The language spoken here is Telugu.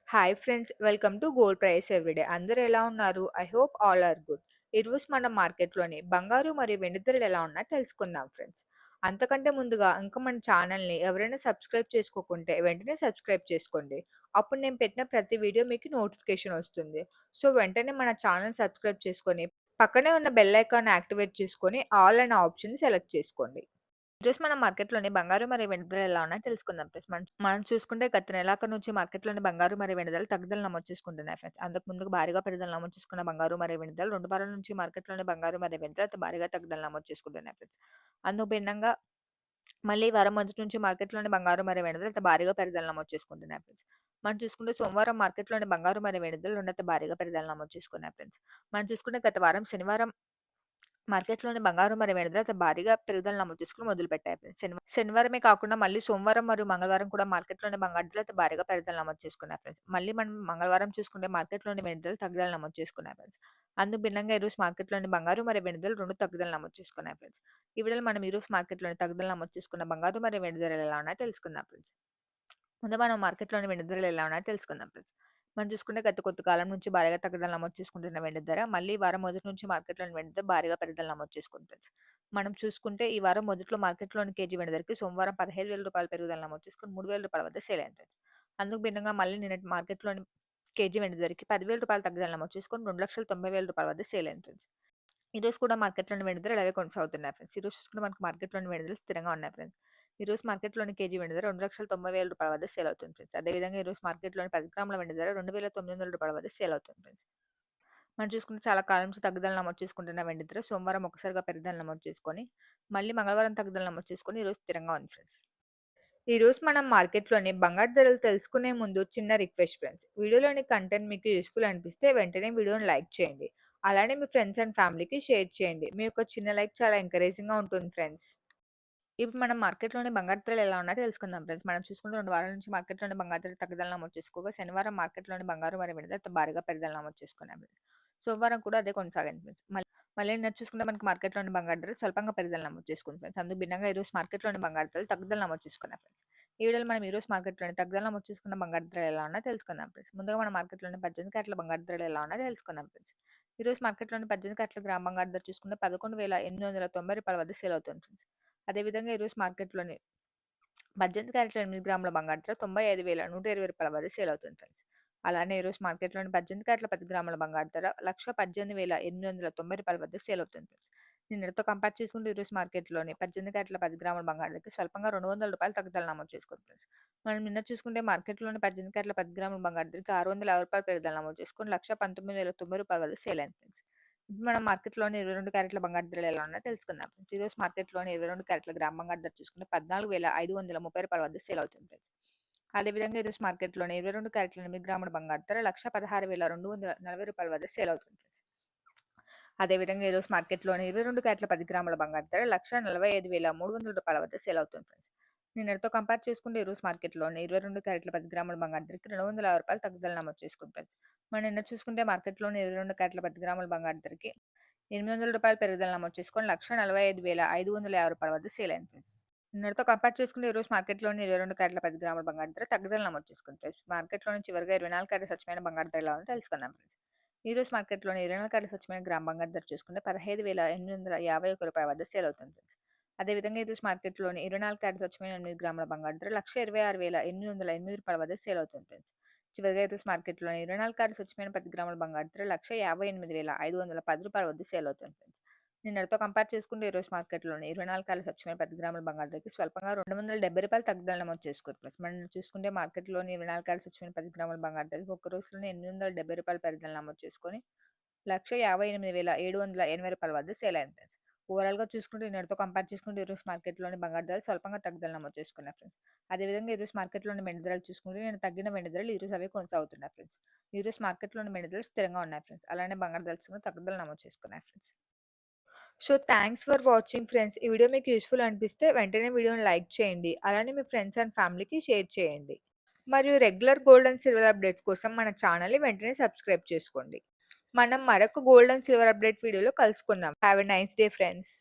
Hi friends, welcome to gold price everyday. అందరూ ఎలా ఉన్నారు? I hope all are good. ఈరోజు మనం మార్కెట్లోని బంగారు మరియు వెండి ధరలు ఎలా ఉన్నాయో తెలుసుకుందాం ఫ్రెండ్స్. అంతకంటే ముందుగా ఇంకా మన ఛానల్ని ఎవరైనా సబ్స్క్రైబ్ చేసుకోకుంటే వెంటనే సబ్స్క్రైబ్ చేసుకోండి. అప్పుడు నేను పెట్టిన ప్రతి వీడియో మీకు నోటిఫికేషన్ వస్తుంది. సో వెంటనే మన ఛానల్ సబ్స్క్రైబ్ చేసుకొని పక్కనే ఉన్న బెల్ ఐకాన్ యాక్టివేట్ చేసుకొని ఆల్ అనే ఆప్షన్ సెలెక్ట్ చేసుకోండి. ఈరోజు మనం మార్కెట్‌లోని బంగారు మరియు వెండి ధరలు ఎలా ఉన్నాయో తెలుసుకుందాం ఫ్రెండ్స్. మనం మనం చూసుకుంటే గత నెలాఖరు నుంచి మార్కెట్‌లోని బంగారు మరియు వెండి ధరలు తగ్గుదల నమోదు చేసుకుంటున్నాయి ఫ్రెండ్స్. అంతకు ముందుకు భారీగా పెరుగుదల నమోదు చేసుకున్న బంగారు మరియు వెండి ధరలు 2 వారాల నుంచి మార్కెట్‌లోని బంగారు మరియు వెండి ధరలు భారీగా తగ్గుదల నమోదు చేసుకుంటున్నాయి ఫ్రెండ్స్. అందుకు భిన్నంగా మళ్ళీ ఈ వారం మొదటి నుంచి మార్కెట్‌లోని బంగారు మరియు వెండి ధరలు భారీగా పెరుగుదల నమోదు చేసుకుంటున్నాయి ఫ్రెండ్స్. మనం చూసుకుంటే సోమవారం మార్కెట్‌లోని బంగారు మరియు వెండి ధరలు భారీగా పెరుగుదల నమోదు చేసుకున్నాయి ఫ్రెండ్స్. మనం చూసుకుంటే గత వారం శనివారం మార్కెట్‌లోని బంగారం మరియు వెండి ధరలు భారీగా పెరుగుదల నమోదు చేసుకొని మొదలుపెట్టాయి ఫ్రెండ్స్. శనివారమే కాకుండా మళ్ళీ సోమవారం మరియు మంగళవారం కూడా మార్కెట్‌లోని బంగారు ధరలు భారీగా పెరుగుదల నమోదు చేసుకున్నాయి ఫ్రెండ్స్. మళ్ళీ మనం మంగళవారం చూసుకుంటే మార్కెట్‌లోని వెండి ధరలు తగ్గుదల నమోదు చేసుకున్నాయి ఫ్రెండ్స్. అందుకు భిన్నంగా ఈరోజు మార్కెట్‌లోని బంగారు మరియు వెండి ధరలు 2 తగ్గుదల నమోదు చేసుకున్నాయి ఫ్రెండ్స్. ఈ వీడియోలో మనం ఈరోజు మార్కెట్‌లోని తగ్గుదల నమోదు చేసుకున్న బంగారు మరియు వెండి ధరలు ఎలా ఉన్నాయో తెలుసుకుందాం ఫ్రెండ్స్. ముందు మనం మార్కెట్‌లోని వెండి ధరలు ఎలా ఉన్నాయో తెలుసుకుందాం ఫ్రెండ్స్. మనం చూసుకుంటే గత కొద్ది కాలం నుంచి భారీగా తగ్గుదల నమోదు చేసుకుంటున్న వెండి ధర మళ్ళీ ఈ వారం మొదటి నుంచి మార్కెట్‌లోని వెండి ధర భారీగా పెరుగుదల నమోదు చేసుకుంది ఫ్రెండ్స్. మనం చూసుకుంటే ఈ వారం మొదట్లో మార్కెట్‌లోని కేజీ వెండి ధరకి సోమవారం రూ. 15,000 పెరుగుదల నమోదు చేసుకొని రూ. 3,000 వద్ద సేల్ అయింది ఫ్రెండ్స్. అందుకు భిన్నంగా మళ్ళీ నిన్నటి మార్కెట్‌లోని కేజీ వెండి ధరకి రూ. 10,000 తగ్గుదల నమోదు చేసుకొని రూ. 2,90,000 వద్ద సేల్ అయింది ఫ్రెండ్స్. ఈరోజు కూడా మార్కెట్‌లోని వెండి ధరలు అలాగే కొనసాగుతున్నాయి ఫ్రెండ్స్. ఈరోజు చూసుకుంటే మనకు మార్కెట్‌లోని వెండి ధరలు స్థిరంగా ఉన్నాయి ఫ్రెండ్స్. ఈరోజు మార్కెట్‌లోని కేజీ వెండి ధర రూ. 2,90,000 వద్ద సేల్ అవుతుంది ఫ్రెండ్స్. అదేవిధంగా ఈరోజు మార్కెట్‌లోని 10 గ్రాముల వెండి ధర రూ. 2,900 వద్ద సేల్ అవుతుంది ఫ్రెండ్స్. మనం చూసుకుంటే చాలా కాలం నుంచి తగ్గుదల నమోదు చేసుకుంటున్న వెండి ధర సోమవారం ఒక్కసారిగా పెరుగుదల నమోదు చేసుకొని, మళ్ళీ మంగళవారం తగ్గుదల నమోదు చేసుకొని ఈరోజు స్థిరంగా ఉంది ఫ్రెండ్స్. ఈరోజు మనం మార్కెట్‌లోని బంగారు ధరలు తెలుసుకునే ముందు చిన్న రిక్వెస్ట్ ఫ్రెండ్స్. వీడియోలోని కంటెంట్ మీకు యూజ్‌ఫుల్ అనిపిస్తే వెంటనే వీడియోని లైక్ చేయండి. అలానే మీ ఫ్రెండ్స్ అండ్ ఫ్యామిలీకి షేర్ చేయండి. మీ యొక్క చిన్న లైక్ చాలా ఎంకరేజింగ్‌గా ఉంటుంది ఫ్రెండ్స్. ఇప్పుడు మనం మార్కెట్‌లోని బంగారు ధరలు ఎలా ఉన్నాయో తెలుసుకుందాం ఫ్రెండ్స్. మనం చూసుకుంటే 2 వారాల నుంచి మార్కెట్‌లోని బంగారు ధరలు తగ్గుదల నమోదు చేసుకోగా శనివారం మార్కెట్‌లోని బంగారు మరియు వెండి ధర భారీగా పెరుగుదల నమోదు చేసుకున్నాయి ఫ్రెండ్స్. సోమవారం కూడా అదే కొనసాగింది ఫ్రెండ్స్. మళ్ళీ నిన్న చూసుకుంటే మనకి మార్కెట్‌లోని బంగారు ధర స్వల్పంగా పెరుగుదల నమోదు చేసుకుంది ఫ్రెండ్స్. అందుకు భిన్నంగా ఈరోజు మార్కెట్‌లోని బంగారు ధరలు తగ్గుదల నమోదు చేసుకున్నాయి ఫ్రెండ్స్. ఈ వీడియోలో మనం ఈరోజు మార్కెట్‌లోని తగ్గుదల నమోదు చేసుకున్న బంగారు ధరలు ఎలా ఉన్నాయో తెలుసుకుందాం ఫ్రెండ్స్. ముందుగా మన మార్కెట్‌లోని 18 క్యారెట్ల బంగారు ధరలు ఎలా ఉన్నాయో తెలుసుకుందాం ఫ్రెండ్స్. ఈరోజు మార్కెట్‌లోని 18 క్యారెట్ల గ్రామ్ బంగారు ధర చూసుకుంటే రూ. 11,890 వద్ద సేల్ అవుతుంది ఫ్రెండ్స్. అదేవిధంగా ఈరోజు మార్కెట్‌లోని 18 క్యారెట్ల 8 గ్రాముల బంగారు ధర రూ. 95,120 వద్ద సేల్ అవుతుంది ఫ్రెండ్స్. అలానే ఈరోజు మార్కెట్‌లోని 18 క్యారెట్ల 10 గ్రాముల బంగారు ధర 1,18,890 వద్ద సేల్ అవుతుంది ఫ్రెండ్స్. నిన్నటితో కంపేర్ చేసుకుంటే ఈరోజు మార్కెట్‌లోని 18 క్యారెట్ల 10 గ్రాముల బంగారు ధరకి స్వల్పంగా రూ. 200 తగ్గుదల నమోదు చేసుకుంది ఫ్రెండ్స్. మనం నిన్న చూసుకుంటే మార్కెట్‌లోని 18 క్యారెట్ల 10 గ్రాముల బంగారు ధరకి రూ. 650 పెరుగుదల నమోదు చేసుకొని రూ. 1,19,090 వద్ద సేల్ అయింది ఫ్రెండ్స్. ఇప్పుడు మనం మార్కెట్‌లోని 22 క్యారెట్ల బంగారు ధరలు ఎలా ఉన్నాయో తెలుసుకుందాం ఫ్రెండ్స్. ఈరోజు మార్కెట్‌లోని 22 క్యారెట్ల గ్రామ్ బంగారు ధర చూసుకుంటే రూ. 14,530 వద్ద సేల్ అవుతుంది ఫ్రెండ్స్. అదేవిధంగా ఈరోజు మార్కెట్‌లోని 22 క్యారెట్ల 8 గ్రాముల బంగారు ధర రూ. 16,240 వద్ద సేల్ అవుతుంది ఫ్రెండ్స్. అదేవిధంగా ఈరోజు మార్కెట్‌లోని 22 క్యారెట్ల 10 గ్రాముల బంగారు ధర రూ. 1,45,300 వద్ద సేల్ అవుతుంది ఫ్రెండ్స్. నిన్నటితో కంపేర్ చేసుకుంటే ఈరోజు మార్కెట్‌లోని 22 క్యారెట్ల 10 గ్రాముల బంగారు ధరకి రూ. 250 తగ్గుదల నమోదు చేసుకుంది ఫ్రెండ్స్. మనం నిన్న చూసుకుంటే మార్కెట్‌లోని 22 క్యారెట్ల 10 గ్రాముల బంగారు ధరకి రూ. 800 పెరుగుదల నమోదు చేసుకొని రూ. 1,45,550 వద్ద సేల్ అయింది ఫ్రెండ్స్. నిన్నటితో కంపేర్ చేసుకుంటే ఈరోజు మార్కెట్‌లోని 22 క్యారెట్ల 10 గ్రాముల బంగారు ధర తగ్గుదల నమోదు చేసుకుంది ఫ్రెండ్స్. మార్కెట్‌లోని చివరిగా 24 క్యారెట్ల స్వచ్ఛమైన బంగారు ధర ఎలా ఉందో తెలుసుకుందాం ఫ్రెండ్స్. ఈరోజు మార్కెట్‌లోని 24 క్యారెట్ల స్వచ్ఛమైన గ్రామ్ బంగారు ధర చూసుకుంటే రూ. 15,851 వద్ద సేల్ అవుతుంది ఫ్రెండ్స్. అదేవిధంగా ఈరోజు మార్కెట్‌లోని 24 క్యారెట్ల స్వచ్ఛమైన 8 గ్రాముల బంగారు ధర రూ. 1,26,808 వద్ద సేల్ అవుతుంది ఫ్రెండ్స్. చివరిగా ఈరోజు మార్కెట్‌లోని 24 క్యారెట్ల స్వచ్ఛమైన 10 గ్రాముల బంగారు ధర రూ. 1,58,510 వద్ద సేల్ అవుతుంది ఫ్రెండ్స్. నిన్నటితో కంపేర్ చేసుకుంటే ఈరోజు మార్కెట్‌లోని 24 క్యారెట్ల స్వచ్ఛమైన 10 గ్రాముల బంగారు ధరకి స్వల్పంగా రూ. 270 తగ్గుదల నమోదు చేసుకోవచ్చు ఫ్రెండ్స్. మనం చూసుకుంటే మార్కెట్‌లోని 24 క్యారెట్ల స్వచ్ఛమైన 10 గ్రాముల బంగారు ధరకి ఒక్క రోజులోనే రూ. 870 పెరుగుదల నమోదు చేసుకొని రూ. 1,58,780 వద్ద సేల్ అయింది ఫ్రెండ్స్. ఓవరాల్‌గా చూసుకుంటే నిన్నటితో కంపేర్ చేసుకుంటే ఈరోజు మార్కెట్‌లోని బంగారు ధరలు స్వల్పంగా తగ్గుదల నమోదు చేసుకున్నాయి ఫ్రెండ్స్. అదేవిధంగా ఈరోజు మార్కెట్‌లోని వెండి ధరలు చూసుకుంటే నిన్న తగ్గిన వెండి ధరలు ఈరోజు అవే కొనసాగుతున్నాయి ఫ్రెండ్స్. ఈరోజు మార్కెట్‌లోని వెండి ధరలు స్థిరంగా ఉన్నాయి ఫ్రెండ్స్. అలానే బంగారు ధరలు కూడా తగ్గుదల నమోదు చేసుకున్నాయి friends. So thanks for watching friends. ఈ వీడియో మీకు యూజ్‌ఫుల్ అనిపిస్తే వెంటనే వీడియోని లైక్ చేయండి. అలానే మీ ఫ్రెండ్స్ అండ్ ఫ్యామిలీకి షేర్ చేయండి. మరియు regular gold and silver updates కోసం మన ఛానల్‌ని వెంటనే సబ్స్క్రైబ్ చేసుకోండి. మనం మరొక గోల్డ్ అండ్ సిల్వర్ అప్డేట్ వీడియోలో కలుసుకుందాం. Have a nice day friends.